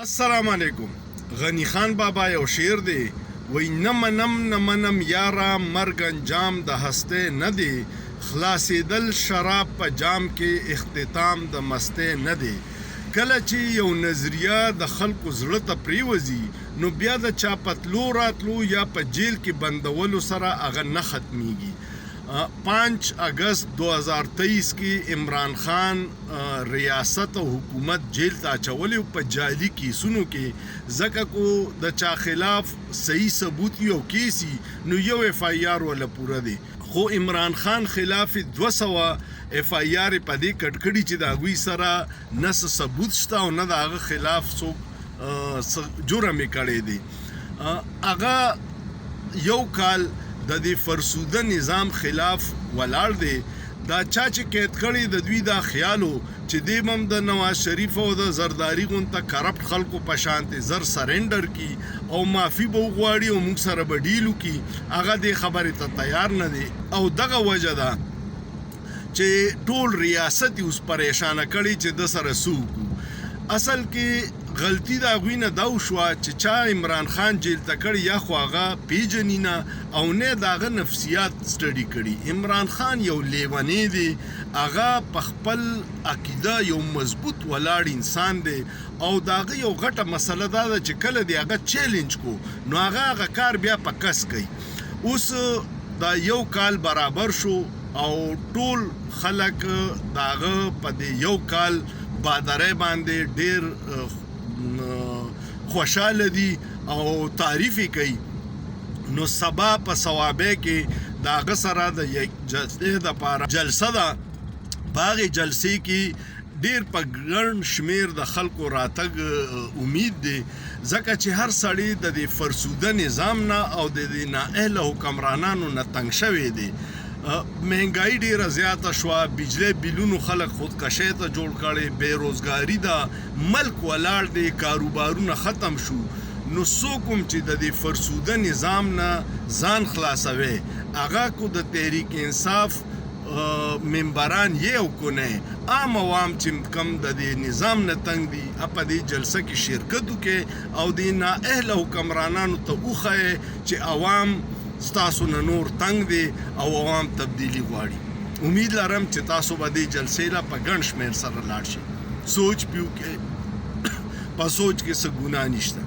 السلام علیکم. غنی خان بابا یو شعر دی وی نمنم یارا مرگ انجام د هسته نه دی، خلاصیدل شراب په جام کې اختتام د مسته نه دی. کله چې یو نظریه د خلکو زړه ته پریوزي نو بیا د چا پتلو راتلو یا په جیل کې بندولو سره هغه نه ختمیږي. 5 اگست 2023 کې عمران خان ریاست او حکومت جیل ته اچولی په جعلي کیسونو کې، ځکه کو د چا خلاف صحیح ثبوت یو کیسی نو یو اف آی آر ولا پوره دی، خو عمران خان خلاف 200 اف آی آر په دې کټکړی چې د هغوی سره نه ثبوت شته او نه د هغه خلاف څوک جرم یې کړی دی. هغه یو کال د دې فرسوده نظام خلاف ولاړ دی. دا چا چې قید کړی د دوی دا خیالو چې دی هم د نواز شریف او د زرداری غونته کرپټ خلکو په شانتې زر سرنډر کی او معافي به وغواړي او موږ سره به ډیل وکړي، هغه دې خبرې ته تیار نه دی. او دغه وجه ده چې ټول ریاست اوس پریشانه کړي چې د سره څه وکړو. اصل کې غلطی د هغوی نه دا وشوه چې چا عمران خان جیل ته کړی یا خو هغه پیژني نه او نه د هغه نفسیات سټډي کړي. عمران خان یو لیونی دی، هغه په خپل عقیده یو مضبوط ولاړ انسان دی او د هغه یو غټه مسله دا ده چې کله دی هغه چیلنج کو نو هغه کار بیا په کس کوي. اوس دا یو کال برابر شو او ټول خلک د هغه په دې یو کال بادرې باندې ډیر خوشاله دي او تعریف کوي. نو سبا په ثوابه کې د هغه سره د یک جلسې دپاره جلسه ده. په هغې جلسې کې ډیر په ګڼ شمیر د خلکو راتګ امید دی، ځکه چې هر سړی د دې فرسوده نظام نه او د دې نااهله حکمرانانو نه تنګ شوی دی. مهنګائی ډیره زیاته شوه، بجلی بیلونو خلک خودکشۍ ته جوړ کړی، بېروزګاري ده، ملک ولاړ دی، کاروبارونه ختم شو. نو څوک هم چې د دې فرسوده نظام نه ځان خلاصوي هغه کو د تحریک انصاف ممبران یې او کو نه عام عوام چې کم د دې نظام نه تنګ دي په دې جلسه کې شرکت وکړي او د نااهله حکمرانانو ته وښیي چې عوام ستاسو نه نور تنګ دی او عوام تبدیلی غواړي. امید لرم چې تاسو به دې جلسې لا په ګڼ شمېر سره لاړ شئ. سوچ پیو کې په سوچ کې څه ګناه نشته.